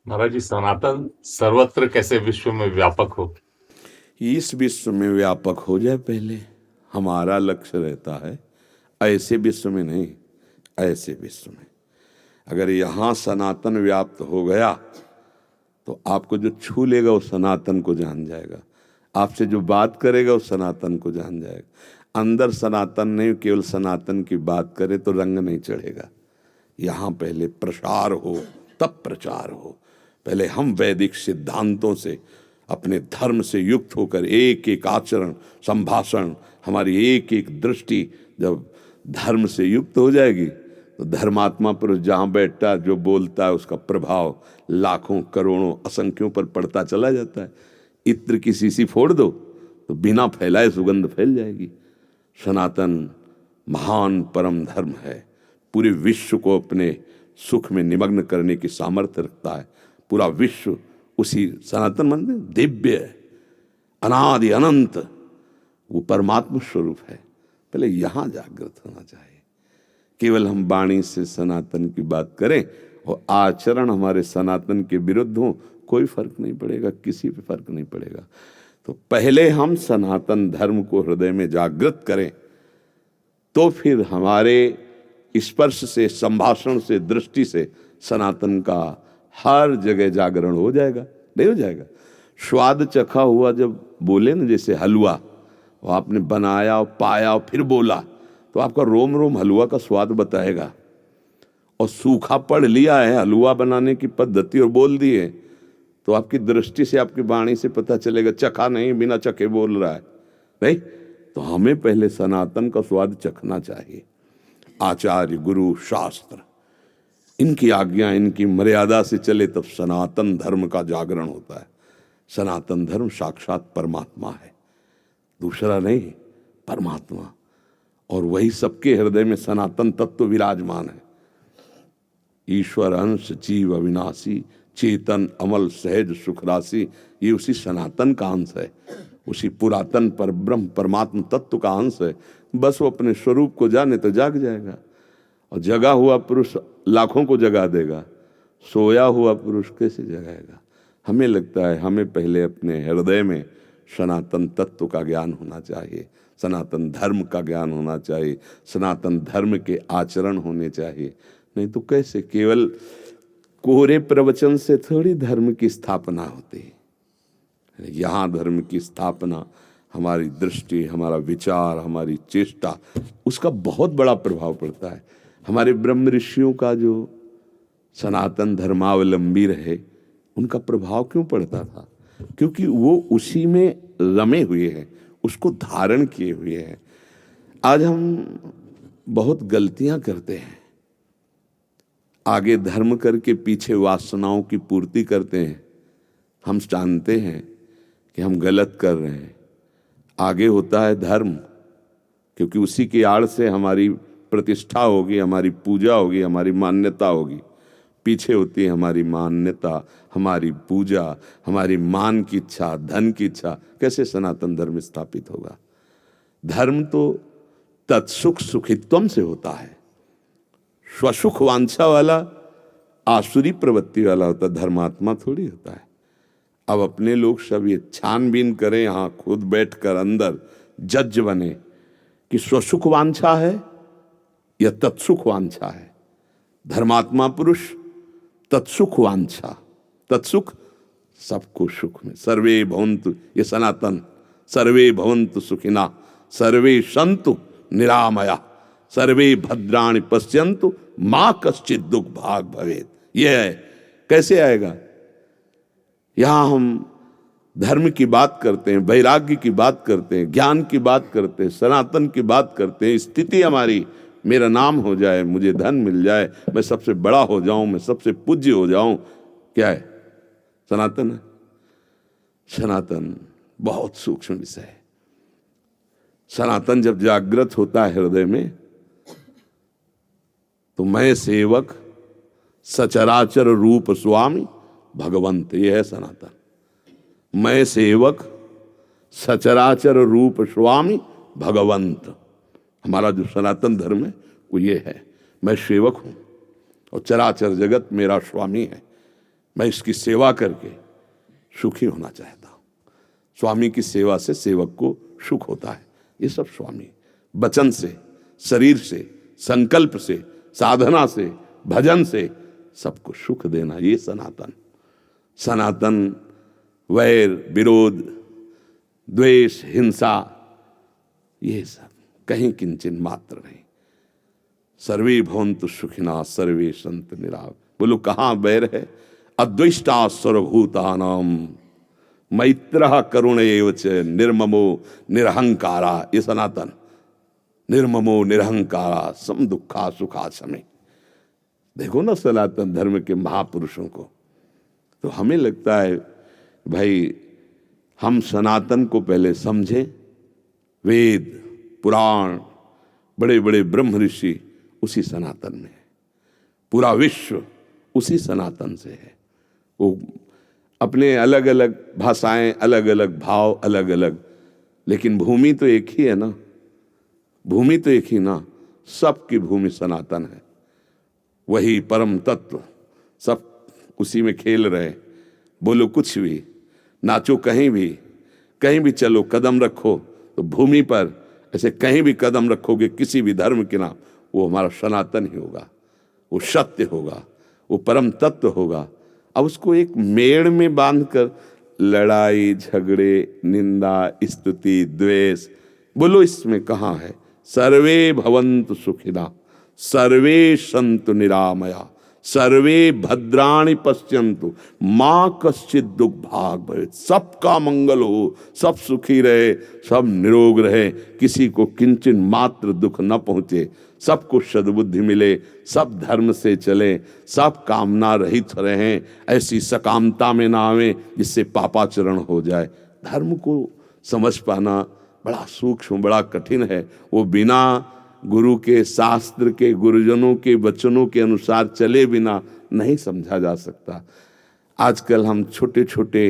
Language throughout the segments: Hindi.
महाराज जी, सनातन सर्वत्र कैसे विश्व में व्यापक हो? इस विश्व में व्यापक हो जाए पहले हमारा लक्ष्य रहता है। ऐसे विश्व में नहीं, ऐसे विश्व में अगर यहाँ सनातन व्याप्त हो गया तो आपको जो छू लेगा वो सनातन को जान जाएगा, आपसे जो बात करेगा वो सनातन को जान जाएगा। अंदर सनातन नहीं, केवल सनातन की बात करे तो रंग नहीं चढ़ेगा। यहाँ पहले प्रसार हो तब प्रचार हो। पहले हम वैदिक सिद्धांतों से, अपने धर्म से युक्त होकर एक एक आचरण, संभाषण, हमारी एक एक दृष्टि जब धर्म से युक्त हो जाएगी तो धर्मात्मा पुरुष जहाँ बैठता है, जो बोलता है, उसका प्रभाव लाखों करोड़ों असंख्यों पर पड़ता चला जाता है। इत्र की शीशी फोड़ दो तो बिना फैलाए सुगंध फैल जाएगी। सनातन महान परम धर्म है, पूरे विश्व को अपने सुख में निमग्न करने की सामर्थ्य रखता है। पूरा विश्व उसी सनातन मंदिर दिव्य अनादि अनंत वो परमात्मा स्वरूप है। पहले यहाँ जागृत होना चाहिए। केवल हम वाणी से सनातन की बात करें और आचरण हमारे सनातन के विरुद्ध हो, कोई फर्क नहीं पड़ेगा, किसी पे फर्क नहीं पड़ेगा। तो पहले हम सनातन धर्म को हृदय में जागृत करें तो फिर हमारे स्पर्श से, संभाषण से, दृष्टि से सनातन का हर जगह जागरण हो जाएगा। नहीं हो जाएगा? स्वाद चखा हुआ जब बोले ना, जैसे हलवा, वो आपने बनाया और पाया और फिर बोला तो आपका रोम रोम हलवा का स्वाद बताएगा। और सूखा पढ़ लिया है हलवा बनाने की पद्धति और बोल दिए तो आपकी दृष्टि से, आपकी वाणी से पता चलेगा। चखा नहीं, बिना चखे बोल रहा है। नहीं, तो हमें पहले सनातन का स्वाद चखना चाहिए। आचार्य, गुरु, शास्त्र, इनकी आज्ञा, इनकी मर्यादा से चले तब सनातन धर्म का जागरण होता है। सनातन धर्म साक्षात परमात्मा है, दूसरा नहीं, परमात्मा। और वही सबके हृदय में सनातन तत्व विराजमान है। ईश्वर अंश जीव अविनाशी, चेतन अमल सहज सुख राशि, ये उसी सनातन का अंश है, उसी पुरातन पर ब्रह्म परमात्मा तत्व का अंश है। बस वो अपने स्वरूप को जाने तो जाग जाएगा। और जगा हुआ पुरुष लाखों को जगा देगा, सोया हुआ पुरुष कैसे जगाएगा? हमें लगता है हमें पहले अपने हृदय में सनातन तत्व का ज्ञान होना चाहिए, सनातन धर्म का ज्ञान होना चाहिए, सनातन धर्म के आचरण होने चाहिए। नहीं तो कैसे? केवल कोरे प्रवचन से थोड़ी धर्म की स्थापना होती है। यहाँ धर्म की स्थापना हमारी दृष्टि, हमारा विचार, हमारी चेष्टा, उसका बहुत बड़ा प्रभाव पड़ता है। हमारे ब्रह्म ऋषियों का जो सनातन धर्मावलंबी रहे, उनका प्रभाव क्यों पड़ता था? क्योंकि वो उसी में रमे हुए हैं, उसको धारण किए हुए हैं। आज हम बहुत गलतियां करते हैं, आगे धर्म करके पीछे वासनाओं की पूर्ति करते हैं। हम जानते हैं कि हम गलत कर रहे हैं। आगे होता है धर्म, क्योंकि उसी की आड़ से हमारी प्रतिष्ठा होगी, हमारी पूजा होगी, हमारी मान्यता होगी। पीछे होती है हमारी मान्यता, हमारी पूजा, हमारी मान की इच्छा, धन की इच्छा। कैसे सनातन धर्म स्थापित होगा? धर्म तो तत्सुख सुखित्वम से होता है। स्वसुख वांछा वाला आसुरी प्रवृत्ति वाला होता है, धर्मात्मा थोड़ी होता है। अब अपने लोग सब ये छानबीन करें, यहाँ खुद बैठकर अंदर जज बने कि स्वसुख वांछा है या तत्सुख वांछा है। धर्मात्मा पुरुष तत्सुख वांछा, तत्सुख सबको सुख में। सर्वे भवन्तु, ये सनातन, सर्वे भवन्तु सुखिना, सर्वे सन्तु निरामया, सर्वे भद्राणि पश्यन्तु माँ कश्चित् दुख भाग भवेत्। ये है। कैसे आएगा? यहाँ हम धर्म की बात करते हैं, वैराग्य की बात करते हैं, ज्ञान की बात करते हैं, सनातन की बात करते हैं। स्थिति हमारी, मेरा नाम हो जाए, मुझे धन मिल जाए, मैं सबसे बड़ा हो जाऊं, मैं सबसे पूज्य हो जाऊं, क्या है? सनातन है। सनातन बहुत सूक्ष्म विषय है। सनातन जब जागृत होता है हृदय में तो मैं सेवक सचराचर रूप स्वामी भगवंत, ये है सनातन। मैं सेवक सचराचर रूप स्वामी भगवंत। हमारा जो सनातन धर्म है वो ये है, मैं सेवक हूँ और चराचर जगत मेरा स्वामी है। मैं इसकी सेवा करके सुखी होना चाहता हूँ। स्वामी की सेवा से सेवक को सुख होता है। ये सब स्वामी वचन से, शरीर से, संकल्प से, साधना से, भजन से सबको सुख देना, ये सनातन। सनातन वैर, विरोध, द्वेष, हिंसा, ये सब कहीं किंचन मात्र नहीं। सर्वे भवन्तु सुखिनः सर्वे सन्तु निरामयाः। बोलो कहाँ वैर है? अद्वेष्टा सर्वभूतानां मैत्रः करुण एव च निर्ममो निरहंकारा। ये सनातन। निर्ममो निरहंकारा सम दुखा सुखा समे। देखो ना सनातन धर्म के महापुरुषों को, तो हमें लगता है भाई हम सनातन को पहले समझें। वेद, पुराण, बड़े बड़े ब्रह्म ऋषि उसी सनातन में है। पूरा विश्व उसी सनातन से है। वो अपने अलग अलग भाषाएं, अलग अलग भाव, अलग अलग, लेकिन भूमि तो एक ही है ना। भूमि तो एक ही ना। सबकी भूमि सनातन है। वही परम तत्व, सब उसी में खेल रहे। बोलो कुछ भी, नाचो कहीं भी चलो, कदम रखो तो भूमि पर ऐसे कहीं भी कदम रखोगे किसी भी धर्म के नाम, वो हमारा सनातन ही होगा, वो सत्य होगा, वो परम तत्व होगा। अब उसको एक मेड़ में बांधकर लड़ाई, झगड़े, निंदा, स्तुति, द्वेष, बोलो इसमें कहाँ है? सर्वे भवन्तु सुखिनः सर्वे सन्तु निरामयाः सर्वे भद्राणि पश्यन्तु माँ कश्चित् दुख भाग भवेत्। सबका मंगल हो, सब सुखी रहे, सब निरोग रहे, किसी को किंचन मात्र दुख न पहुँचे, सबको सद्बुद्धि मिले, सब धर्म से चले, सब कामना रहित रहें, ऐसी सकामता में ना आवे जिससे पापाचरण हो जाए। धर्म को समझ पाना बड़ा सूक्ष्म, बड़ा कठिन है। वो बिना गुरु के, शास्त्र के, गुरुजनों के वचनों के अनुसार चले बिना नहीं समझा जा सकता। आजकल हम छोटे छोटे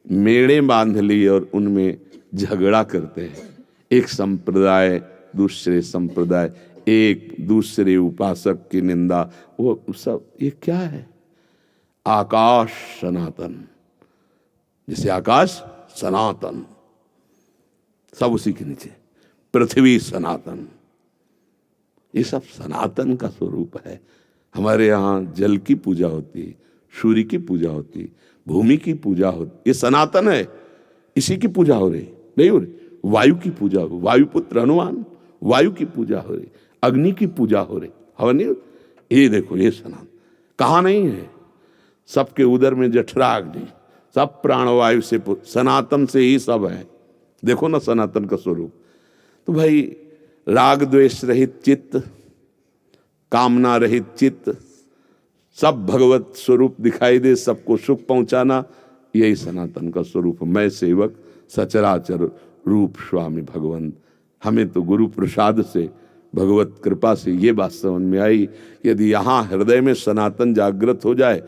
मेड़े बांध लिए और उनमें झगड़ा करते हैं। एक संप्रदाय दूसरे संप्रदाय, एक दूसरे उपासक की निंदा, वो सब ये क्या है? आकाश सनातन, जैसे आकाश सनातन, सब उसी के नीचे। पृथ्वी सनातन, ये सब सनातन का स्वरूप है। हमारे यहाँ जल की पूजा होती है, सूर्य की पूजा होती है, भूमि की पूजा होती, ये सनातन है। इसी की पूजा हो रही नहीं हो रही? वायु की पूजा हो, वायुपुत्र हनुमान, वायु की पूजा हो रही, अग्नि की पूजा हो रही, हवा नहीं? ये देखो, ये सनातन कहाँ नहीं है? सबके उदर में जठरा अग्नि, सब प्राणवायु से, सनातन से ही सब है। देखो ना सनातन का स्वरूप। तो भाई राग द्वेष रहित चित्त, कामना रहित चित्त, सब भगवत स्वरूप दिखाई दे, सबको सुख पहुंचाना, यही सनातन का स्वरूप। मैं सेवक सचराचर रूप स्वामी भगवंत। हमें तो गुरु प्रसाद से, भगवत कृपा से ये बात समझ में आई, यदि यहाँ हृदय में सनातन जागृत हो जाए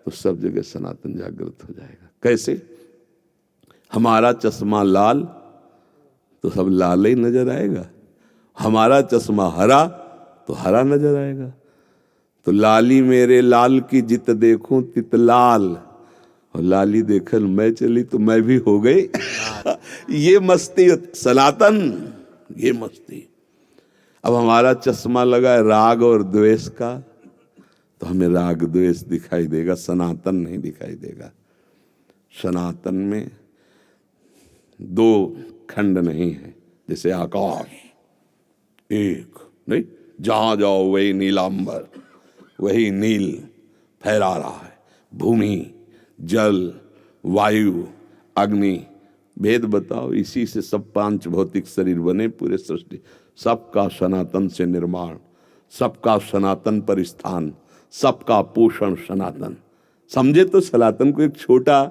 तो सब जगह सनातन जागृत हो जाएगा। कैसे? हमारा चश्मा लाल तो सब लाल ही नजर आएगा, हमारा चश्मा हरा तो हरा नजर आएगा। तो लाली मेरे लाल की जित देखूं तित लाल, और लाली देखल मैं चली तो मैं भी हो गई। ये मस्ती सनातन, ये मस्ती। अब हमारा चश्मा लगा है राग और द्वेष का, तो हमें राग द्वेष दिखाई देगा, सनातन नहीं दिखाई देगा। सनातन में दो खंड नहीं है, जैसे आकाश एक नहीं, जहां जाओ वही नीलांबर, वही नील फहरा रहा है। भूमि, जल, वायु, अग्नि, भेद बताओ, इसी से सब पांच भौतिक शरीर बने, पूरे सृष्टि। सबका सनातन से निर्माण, सबका सनातन पर स्थान, सबका पोषण सनातन। समझे तो सनातन को एक छोटा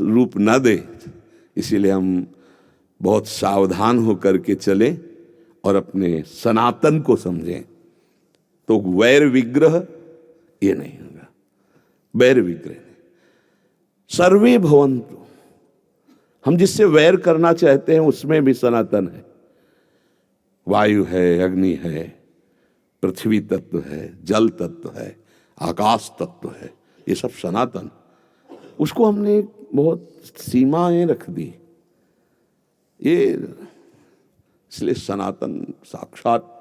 रूप न दे। इसीलिए हम बहुत सावधान होकर के चले और अपने सनातन को समझें। तो वैर विग्रह ये नहीं होगा, वैर विग्रह नहीं। सर्वे भवन्तु, हम जिससे वैर करना चाहते हैं उसमें भी सनातन है। वायु है, अग्नि है, पृथ्वी तत्व है, जल तत्व है, आकाश तत्व है, ये सब सनातन, उसको हमने बहुत सीमाएं रख दी। ये इसलिए सनातन साक्षात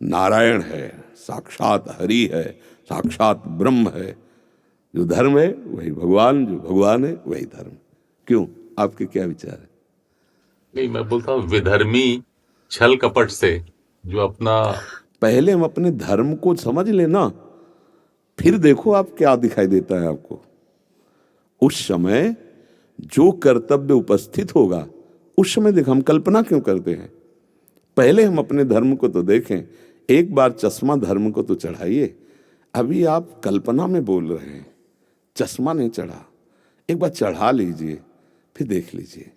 नारायण है, साक्षात हरि है, साक्षात ब्रह्म है। जो धर्म है वही भगवान, जो भगवान है वही धर्म। क्यों, आपके क्या विचार है? नहीं, मैं बोलता हूँ विधर्मी छल कपट से जो अपना पहले हम अपने धर्म को समझ लेना, फिर देखो आप क्या दिखाई देता है आपको। उस समय जो कर्तव्य उपस्थित होगा उस समय देखो, हम कल्पना क्यों करते हैं? पहले हम अपने धर्म को तो देखें, एक बार चश्मा धर्म को तो चढ़ाइए। अभी आप कल्पना में बोल रहे हैं, चश्मा नहीं चढ़ा, एक बार चढ़ा लीजिए, फिर देख लीजिए,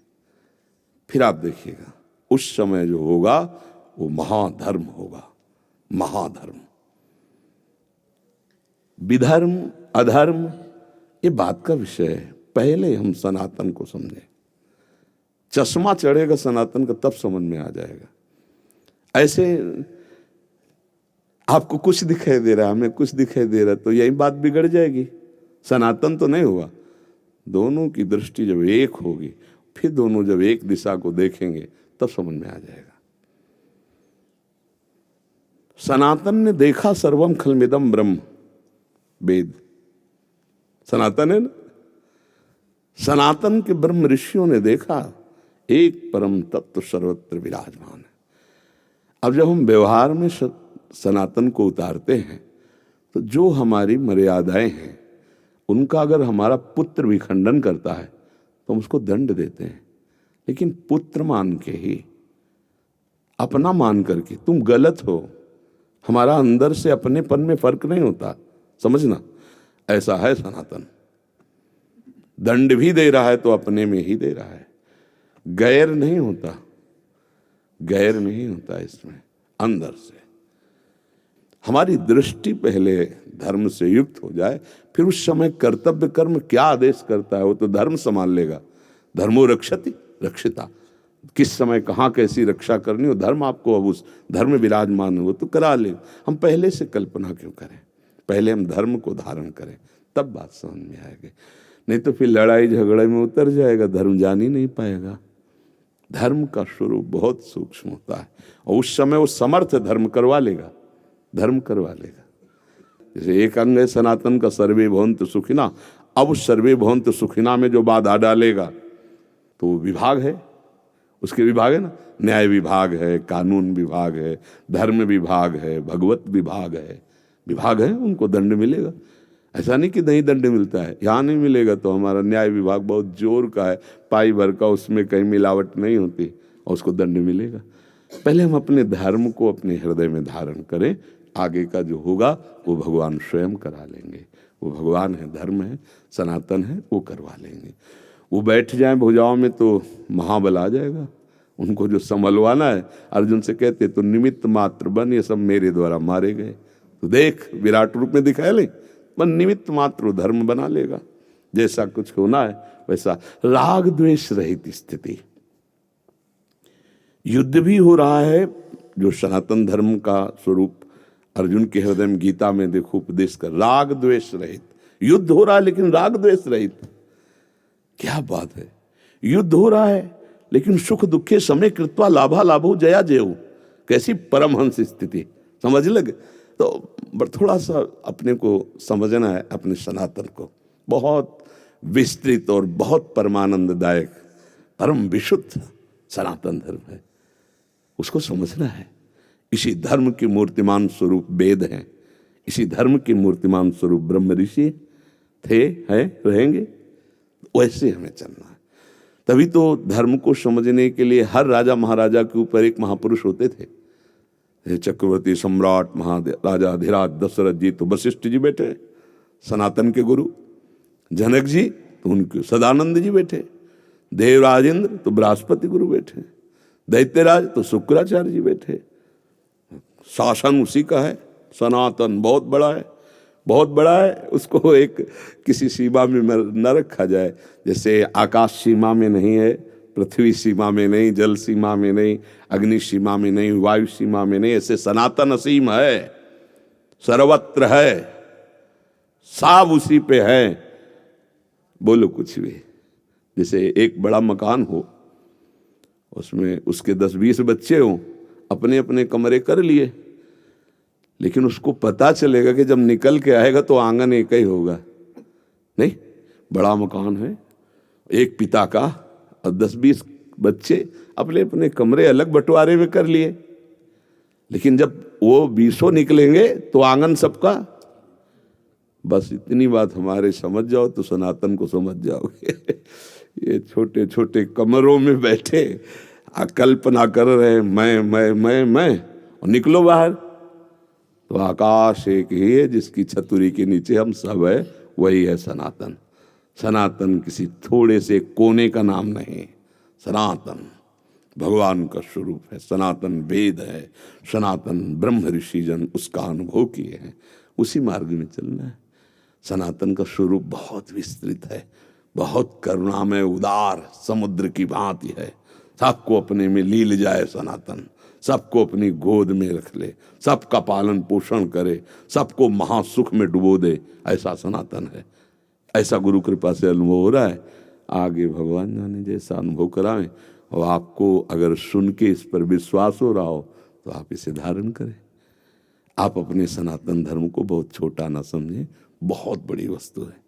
फिर आप देखिएगा उस समय जो होगा वो महाधर्म होगा, महाधर्म। विधर्म अधर्म ये बात का विषय है, पहले हम सनातन को समझें। चश्मा चढ़ेगा सनातन का तब समझ में आ जाएगा। ऐसे आपको कुछ दिखाई दे रहा है, हमें कुछ दिखाई दे रहा है, तो यही बात बिगड़ जाएगी, सनातन तो नहीं हुआ। दोनों की दृष्टि जब एक होगी, फिर दोनों जब एक दिशा को देखेंगे तब समझ में आ जाएगा। सनातन ने देखा सर्वम खलमिदम ब्रह्म, वेद सनातन है ना। सनातन के ब्रह्म ऋषियों ने देखा एक परम तत्व सर्वत्र विराजमान है। अब जब हम व्यवहार में सनातन को उतारते हैं तो जो हमारी मर्यादाएं हैं उनका अगर हमारा पुत्र भी खंडन करता है तो हम उसको दंड देते हैं, लेकिन पुत्र मान के ही, अपना मान करके तुम गलत हो, हमारा अंदर से अपनेपन में फर्क नहीं होता, समझना। ऐसा है सनातन, दंड भी दे रहा है तो अपने में ही दे रहा है, गैर नहीं होता, गैर नहीं होता इसमें, अंदर से। हमारी दृष्टि पहले धर्म से युक्त हो जाए, फिर उस समय कर्तव्य कर्म क्या आदेश करता है वो तो धर्म संभाल लेगा। धर्मो रक्षति रक्षिता, किस समय कहाँ कैसी रक्षा करनी हो, धर्म आपको अब उस धर्म विराजमान हो तो करा ले। हम पहले से कल्पना क्यों करें, पहले हम धर्म को धारण करें, तब बात समझ में आएगी। नहीं तो फिर लड़ाई झगड़े में उतर जाएगा, धर्म जान ही नहीं पाएगा। धर्म का स्वरूप बहुत सूक्ष्म होता है और उस समय वो समर्थ धर्म करवा लेगा, धर्म करवा लेगा। जैसे एक अंग है सनातन का, सर्वे भवन्तु सुखिना। अब उस सर्वे भवन्तु सुखिना में जो बाधा डालेगा तो वो विभाग है, उसके विभाग है ना, न्याय विभाग है, कानून विभाग है, धर्म विभाग है, भगवत विभाग है, विभाग है, उनको दंड मिलेगा। ऐसा नहीं कि नहीं दंड मिलता है, यहाँ नहीं मिलेगा तो हमारा न्याय विभाग बहुत जोर का है, पाई भर का, उसमें कहीं मिलावट नहीं होती और उसको दंड मिलेगा। पहले हम अपने धर्म को अपने हृदय में धारण करें, आगे का जो होगा वो भगवान स्वयं करा लेंगे। वो भगवान है, धर्म है, सनातन है, वो करवा लेंगे। वो बैठ जाए भुजाओं में तो महाबल आ जाएगा। उनको जो संभलवाना है, अर्जुन से कहते तो निमित्त मात्र बन, ये सब मेरे द्वारा मारे गए, तो देख विराट रूप में दिखाए ले, मन निमित्त मात्र धर्म बना लेगा। जैसा कुछ होना है वैसा राग द्वेष रहित स्थिति। युद्ध भी हो रहा है, जो सनातन धर्म का स्वरूप अर्जुन के हृदय में गीता में देखो उपदेश कर, राग द्वेष रहित युद्ध हो रहा है, लेकिन राग द्वेष रहित। क्या बात है, युद्ध हो रहा है लेकिन सुख दुखे समय कृत्वा लाभा लाभो जया जयो। कैसी परमहंस स्थिति, समझ लगे। तो थोड़ा सा अपने को समझना है, अपने सनातन को। बहुत विस्तृत और बहुत परमानंददायक परम विशुद्ध सनातन धर्म है, उसको समझना है। इसी धर्म की मूर्तिमान स्वरूप वेद हैं, इसी धर्म की मूर्तिमान स्वरूप ब्रह्म ऋषि थे, हैं, रहेंगे। वैसे हमें चलना है। तभी तो धर्म को समझने के लिए हर राजा महाराजा के ऊपर एक महापुरुष होते थे। चक्रवर्ती सम्राट महाराजा धीराज दशरथ जी तो वशिष्ठ जी बैठे, सनातन के गुरु। जनक जी तो उनके सदानंद जी बैठे, देवराजेंद्र तो बृहस्पति गुरु बैठे, दैत्यराज तो शुक्राचार्य जी बैठे। शासन उसी का है, सनातन बहुत बड़ा है, बहुत बड़ा है। उसको एक किसी सीमा में न रखा जाए। जैसे आकाश सीमा में नहीं है, पृथ्वी सीमा में नहीं, जल सीमा में नहीं, अग्नि सीमा में नहीं, वायु सीमा में नहीं, ऐसे सनातन असीम है, सर्वत्र है, सब उसी पे है। बोलो कुछ भी। जैसे एक बड़ा मकान हो, उसमें उसके 10-20 बच्चे हों, अपने अपने कमरे कर लिए, लेकिन उसको पता चलेगा कि जब निकल के आएगा तो आंगन एक ही होगा। नहीं, बड़ा मकान है, एक पिता का, और 10-20 बच्चे अपने अपने कमरे अलग बंटवारे में कर लिए, लेकिन जब वो 20 निकलेंगे तो आंगन सबका। बस इतनी बात हमारे समझ जाओ तो सनातन को समझ जाओगे। ये छोटे छोटे कमरों में बैठे कल्पना कर रहे हैं मैं, और निकलो बाहर तो आकाश एक ही है, जिसकी छतरी के नीचे हम सब है, वही है सनातन। सनातन किसी थोड़े से कोने का नाम नहीं, सनातन भगवान का स्वरूप है, सनातन वेद है, सनातन ब्रह्म ऋषि जन उसका अनुभव किए हैं, उसी मार्ग में चलना है। सनातन का स्वरूप बहुत विस्तृत है, बहुत करुणामय उदार समुद्र की भांति है। सबको अपने में लील जाए सनातन, सबको अपनी गोद में रख ले, सबका पालन पोषण करे, सबको महासुख में डुबो दे, ऐसा सनातन है। ऐसा गुरु कृपा से अनुभव हो रहा है। आगे भगवान जाने जैसा अनुभव कराएं, और आपको अगर सुन के इस पर विश्वास हो रहा हो तो आप इसे धारण करें। आप अपने सनातन धर्म को बहुत छोटा ना समझें, बहुत बड़ी वस्तु है।